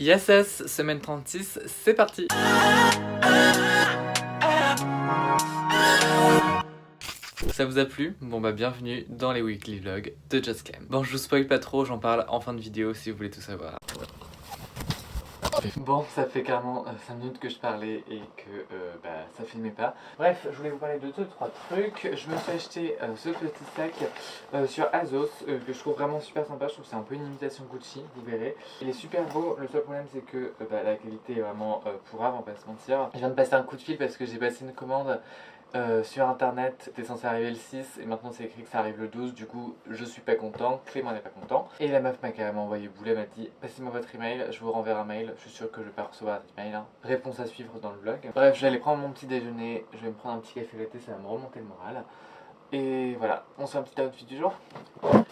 Yes, semaine 36, c'est parti. Ça vous a plu? Bon bah bienvenue dans les weekly vlogs de Just Cam. Bon, je vous spoil pas trop, j'en parle en fin de vidéo si vous voulez tout savoir. Bon, ça fait carrément 5 minutes que je parlais et que ça filmait pas. Bref, je voulais vous parler de 2-3 trucs. Je me suis acheté ce petit sac sur Azos que je trouve vraiment super sympa. Je trouve que c'est un peu une imitation Gucci, vous verrez. Il est super beau, le seul problème c'est que la qualité est vraiment pourrave, on va pas se mentir. Je viens de passer un coup de fil parce que j'ai passé une commande sur internet, c'était censé arriver le 6 et maintenant c'est écrit que ça arrive le 12, du coup je suis pas content, Clément n'est pas content. Et la meuf m'a carrément envoyé boulet, m'a dit passez-moi votre email, je vous renverrai un mail, je suis sûr que je vais pas recevoir d'email, hein. Réponse à suivre dans le vlog. Bref, j'allais prendre mon petit déjeuner, je vais me prendre un petit café latte, ça va me remonter le moral. Et voilà, on se fait un petit outfit du jour.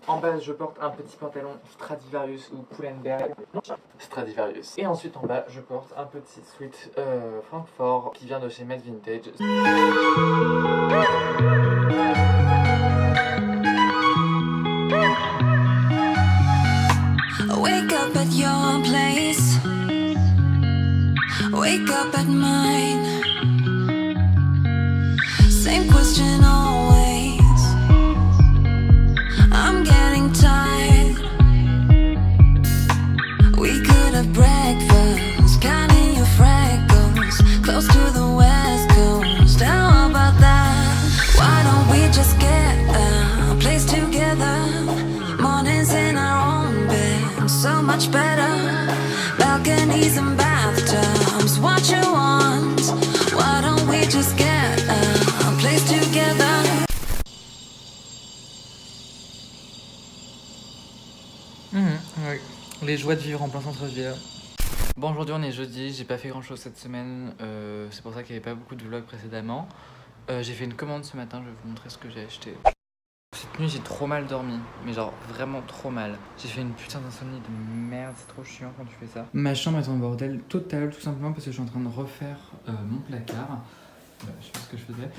En base, je porte un petit pantalon Stradivarius ou Pull&Bear Stradivarius. Et ensuite en bas, je porte un petit sweat Francfort qui vient de chez Made Vintage. Wake up at your place, wake up at mine. Same question always. I'm getting tired. We could have breakfast, counting your freckles, close to the west coast. How about that? Why don't we just get a place together? Mornings in our own bed, so much better. Balconies and bathtubs, what you want? Why don't we just get a place together? Oui, les joies de vivre en plein centre-ville. Bon, aujourd'hui on est jeudi, j'ai pas fait grand chose cette semaine, c'est pour ça qu'il n'y avait pas beaucoup de vlogs précédemment. J'ai fait une commande ce matin, je vais vous montrer ce que j'ai acheté. Cette nuit j'ai trop mal dormi, mais genre vraiment trop mal. J'ai fait une putain d'insomnie de merde, c'est trop chiant quand tu fais ça. Ma chambre est en bordel total, tout simplement parce que je suis en train de refaire mon placard. Je sais pas ce que je faisais.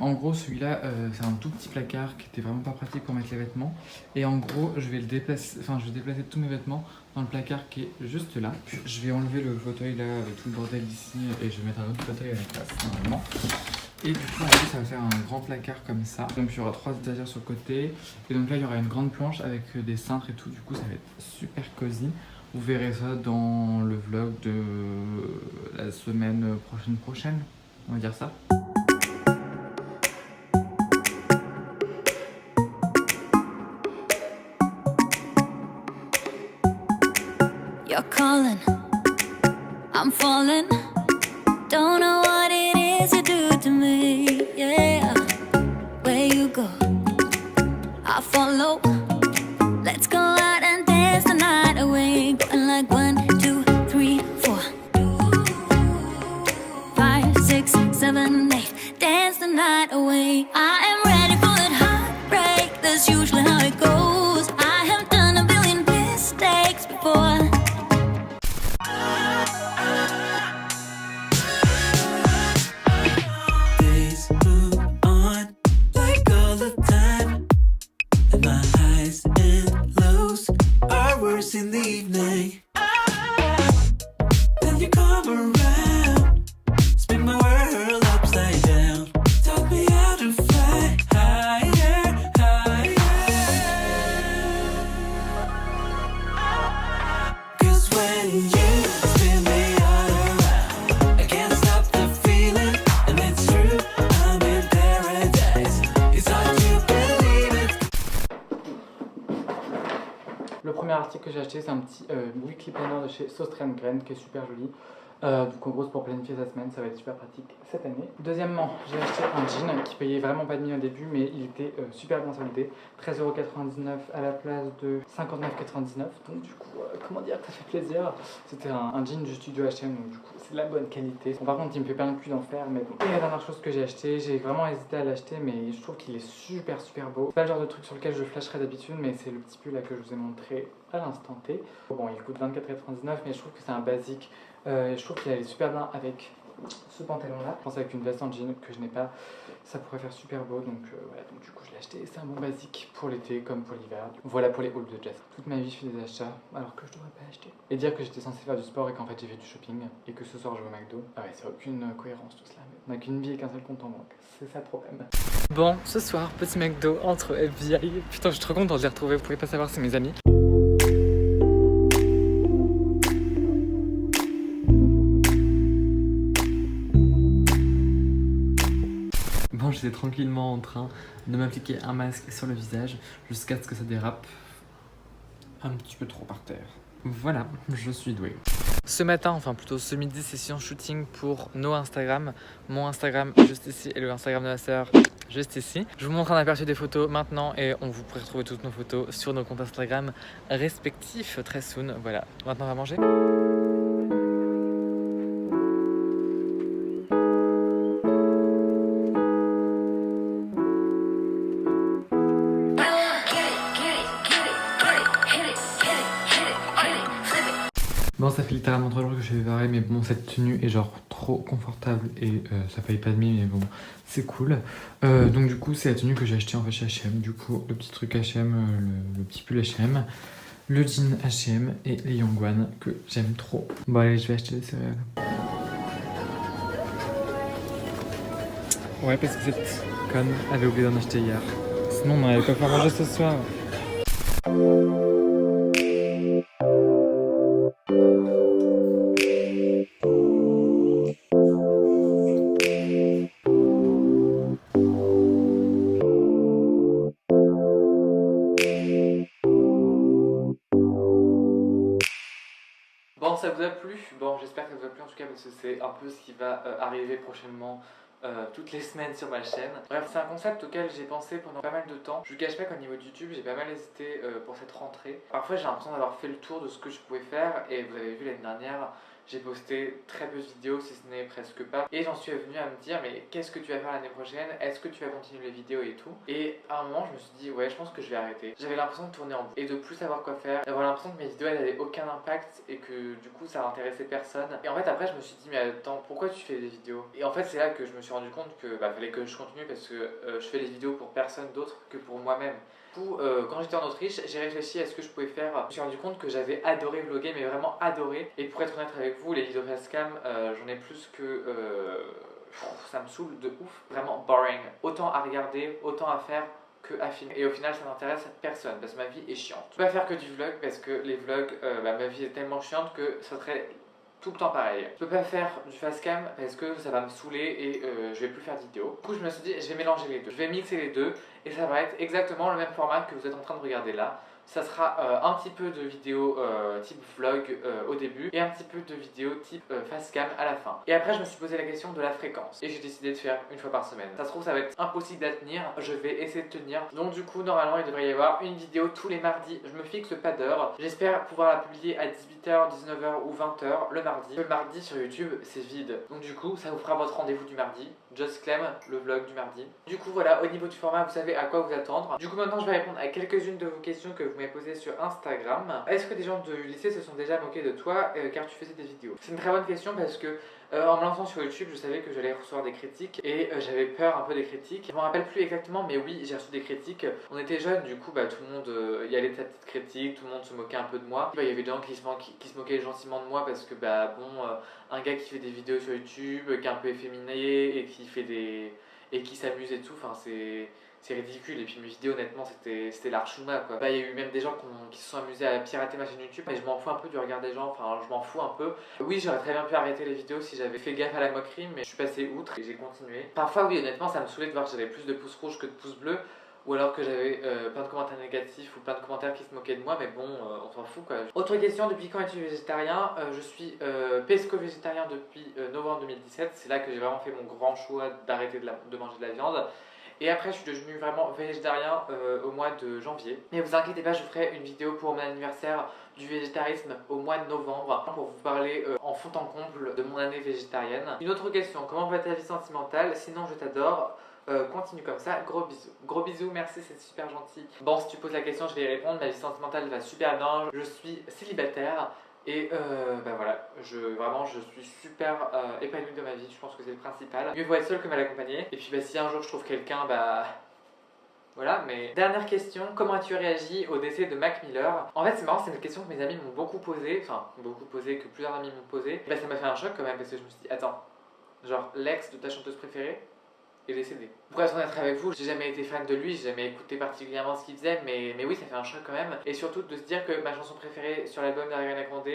En gros, celui-là, c'est un tout petit placard qui était vraiment pas pratique pour mettre les vêtements. Et en gros, je vais le déplacer, je vais déplacer tous mes vêtements dans le placard qui est juste là. Puis, je vais enlever le fauteuil là avec tout le bordel d'ici et je vais mettre un autre fauteuil à la place normalement. Et du coup, en fait, ça va faire un grand placard comme ça. Donc, il y aura 3 étagères sur le côté. Et donc là, il y aura une grande planche avec des cintres et tout. Du coup, ça va être super cosy. Vous verrez ça dans le vlog de la semaine prochaine. On va dire ça. You're calling, I'm falling. Don't know what it is you do to me, yeah. Where you go, I follow. Let's go out and dance the night away. Going like 1, 2, 3, 4, 5, 6, 7, 8. Dance the night away. I am ready for that heartbreak. That's usually how it goes. I have done a billion mistakes before. Days move on like all the time, and my highs and lows are worse in the evening. Then you come around, spin my world upside down, taught me how to fly higher, higher. 'Cause when you spin me all around, I can't stop the feeling, and it's true, I'm in paradise. It's hard to believe it. Le premier article que j'ai acheté, c'est un petit weekly planner de chez Sauce Grain qui est super joli. Donc en gros c'est pour planifier sa semaine, ça va être super pratique cette année. Deuxièmement, j'ai acheté un jean qui payait vraiment pas de mine au début, mais il était super bien soldé. 13,99€ à la place de 59,99€. Donc du coup, comment dire, ça fait plaisir. C'était un jean du studio H&M, donc du coup c'est de la bonne qualité. Bon, par contre il me fait pas le cul d'en faire, mais bon. Et la dernière chose que j'ai acheté, j'ai vraiment hésité à l'acheter, mais je trouve qu'il est super beau. C'est pas le genre de truc sur lequel je flasherais d'habitude, mais c'est le petit pull là que je vous ai montré à l'instant T. Bon, il coûte 24,99€, mais je trouve que c'est un basique. Je trouve qu'il allait super bien avec ce pantalon là. Je pense avec une veste en jean que je n'ai pas, ça pourrait faire super beau, donc voilà, donc du coup je l'ai acheté. C'est un bon basique pour l'été comme pour l'hiver. Voilà pour les hauls de Jess. Toute ma vie je fais des achats alors que je devrais pas acheter. Et dire que j'étais censé faire du sport et qu'en fait j'ai fait du shopping et que ce soir je vais au McDo. Ah ouais, c'est aucune cohérence tout cela. On n'a qu'une vie et qu'un seul compte en banque. C'est ça le problème. Bon, ce soir, petit McDo entre FBI. Putain, je suis trop content de les retrouver, vous pouvez pas savoir, c'est mes amis. Bon, j'étais tranquillement en train de m'appliquer un masque sur le visage jusqu'à ce que ça dérape un petit peu trop par terre. Voilà, je suis doué. Ce matin, enfin plutôt ce midi, session shooting pour nos Instagram. Mon Instagram juste ici et le Instagram de ma sœur juste ici. Je vous montre un aperçu des photos maintenant et vous pourrez retrouver toutes nos photos sur nos comptes Instagram respectifs très soon. Voilà, maintenant on va manger. Bon, ça fait littéralement 3 jours que je vais pareil, mais bon, cette tenue est genre trop confortable et ça paye pas de mie, mais bon, c'est cool. Donc du coup, c'est la tenue que j'ai acheté en fait chez H&M. Du coup, le petit truc H&M, le petit pull H&M, le jean H&M et les Yongwan que j'aime trop. Bon allez, je vais acheter des céréales. Ouais, parce que cette conne avait oublié d'en acheter hier. Sinon, on n'allait pas faire manger ce soir. Bon, ça vous a plu? Bon, j'espère que ça vous a plu en tout cas parce que c'est un peu ce qui va arriver prochainement toutes les semaines sur ma chaîne. Bref, c'est un concept auquel j'ai pensé pendant pas mal de temps. Je vous cache pas qu'au niveau de YouTube, j'ai pas mal hésité pour cette rentrée. Parfois, j'ai l'impression d'avoir fait le tour de ce que je pouvais faire et vous avez vu l'année dernière, j'ai posté très peu de vidéos, si ce n'est presque pas. Et j'en suis venu à me dire, mais qu'est-ce que tu vas faire l'année prochaine? Est-ce que tu vas continuer les vidéos et tout? Et à un moment, je me suis dit, ouais, je pense que je vais arrêter. J'avais l'impression de tourner en boucle et de plus savoir quoi faire, d'avoir l'impression que mes vidéos elles n'avaient aucun impact et que du coup ça intéressait personne. Et en fait, après, je me suis dit, mais attends, pourquoi tu fais des vidéos? Et en fait, c'est là que je me suis rendu compte que fallait que je continue parce que je fais les vidéos pour personne d'autre que pour moi-même. Du coup, quand j'étais en Autriche, j'ai réfléchi à ce que je pouvais faire. Je me suis rendu compte que j'avais adoré vlogger, mais vraiment adoré. Et pour être honnête avec vous, les vidéos facecam, j'en ai plus que... ça me saoule de ouf. Vraiment boring. Autant à regarder, autant à faire que à filmer. Et au final, ça n'intéresse personne parce que ma vie est chiante. Je peux pas faire que du vlog parce que les vlogs, ma vie est tellement chiante que ça serait tout le temps pareil. Je peux pas faire du facecam parce que ça va me saouler et je vais plus faire de vidéos. Du coup, je me suis dit, je vais mélanger les deux. Je vais mixer les deux et ça va être exactement le même format que vous êtes en train de regarder là. Ça sera un petit peu de vidéo type vlog au début et un petit peu de vidéo type facecam à la fin. Et après je me suis posé la question de la fréquence et j'ai décidé de faire une fois par semaine. Ça se trouve ça va être impossible à tenir, je vais essayer de tenir. Donc du coup normalement il devrait y avoir une vidéo tous les mardis. Je me fixe pas d'heure. J'espère pouvoir la publier à 18h, 19h ou 20h le mardi. Le mardi sur YouTube c'est vide. Donc du coup ça vous fera votre rendez-vous du mardi. Just Clem, le vlog du mardi. Du coup voilà, au niveau du format vous savez à quoi vous attendre. Du coup maintenant je vais répondre à quelques-unes de vos questions que vous m'avez posées sur Instagram. Est-ce que des gens du lycée se sont déjà moqués de toi car tu faisais des vidéos? C'est une très bonne question parce que en me lançant sur YouTube, je savais que j'allais recevoir des critiques et j'avais peur un peu des critiques. Je me rappelle plus exactement, mais oui, j'ai reçu des critiques. On était jeunes, du coup, tout le monde y allait de sa petite critique, tout le monde se moquait un peu de moi. Il y avait des gens qui se moquaient gentiment de moi parce que, un gars qui fait des vidéos sur YouTube, qui est un peu efféminé et qui fait des... et qui s'amuse et tout, enfin c'est ridicule. Et puis mes vidéos honnêtement c'était l'archouma quoi. Il y a eu même des gens qui se sont amusés à pirater ma chaîne YouTube. Mais je m'en fous un peu du regard des gens, enfin je m'en fous un peu. Oui j'aurais très bien pu arrêter les vidéos si j'avais fait gaffe à la moquerie, mais je suis passé outre et j'ai continué. Parfois oui honnêtement ça me saoulait de voir que j'avais plus de pouces rouges que de pouces bleus. Ou alors que j'avais plein de commentaires négatifs ou plein de commentaires qui se moquaient de moi, mais bon, on s'en fout quoi. Autre question, depuis quand es-tu végétarien? Je suis pesco-végétarien depuis novembre 2017, c'est là que j'ai vraiment fait mon grand choix d'arrêter de manger de la viande. Et après je suis devenu vraiment végétarien au mois de janvier. Mais vous inquiétez pas, je ferai une vidéo pour mon anniversaire du végétarisme au mois de novembre pour vous parler en fond en comble de mon année végétarienne. Une autre question, comment va ta vie sentimentale? Sinon je t'adore. Continue comme ça, gros bisous. Gros bisous, merci, c'est super gentil. Bon, si tu poses la question, je vais y répondre. Ma vie sentimentale va super bien. Je suis célibataire Et bah voilà, vraiment je suis super épanouie de ma vie, je pense que c'est le principal. Mieux vaut être seul que mal accompagné. Et puis bah, si un jour je trouve quelqu'un, bah voilà. Mais dernière question, comment as-tu réagi au décès de Mac Miller? En fait c'est marrant, c'est une question que mes amis m'ont beaucoup posée, que plusieurs amis m'ont posée. Bah ça m'a fait un choc quand même parce que je me suis dit, attends, genre l'ex de ta chanteuse préférée est décédé. Pour être honnête avec vous, j'ai jamais été fan de lui, j'ai jamais écouté particulièrement ce qu'il faisait, mais oui, ça fait un choc quand même. Et surtout de se dire que ma chanson préférée sur l'album d'Ariana Grande,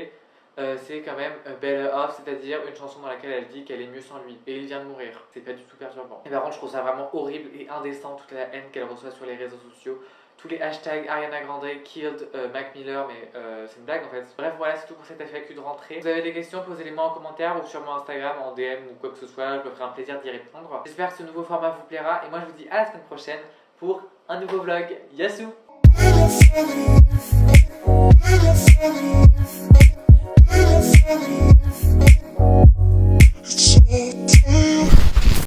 c'est quand même Better Off, c'est-à-dire une chanson dans laquelle elle dit qu'elle est mieux sans lui. Et il vient de mourir, c'est pas du tout perturbant. Et par contre, je trouve ça vraiment horrible et indécent, toute la haine qu'elle reçoit sur les réseaux sociaux. Tous les hashtags Ariana Grande killed Mac Miller, mais c'est une blague en fait. Bref, voilà, c'est tout pour cette FAQ de rentrée. Vous avez des questions, posez-les-moi en commentaire ou sur mon Instagram, en DM ou quoi que ce soit, je me ferai un plaisir d'y répondre. J'espère que ce nouveau format vous plaira et moi je vous dis à la semaine prochaine pour un nouveau vlog. Yassou! We'll be right back.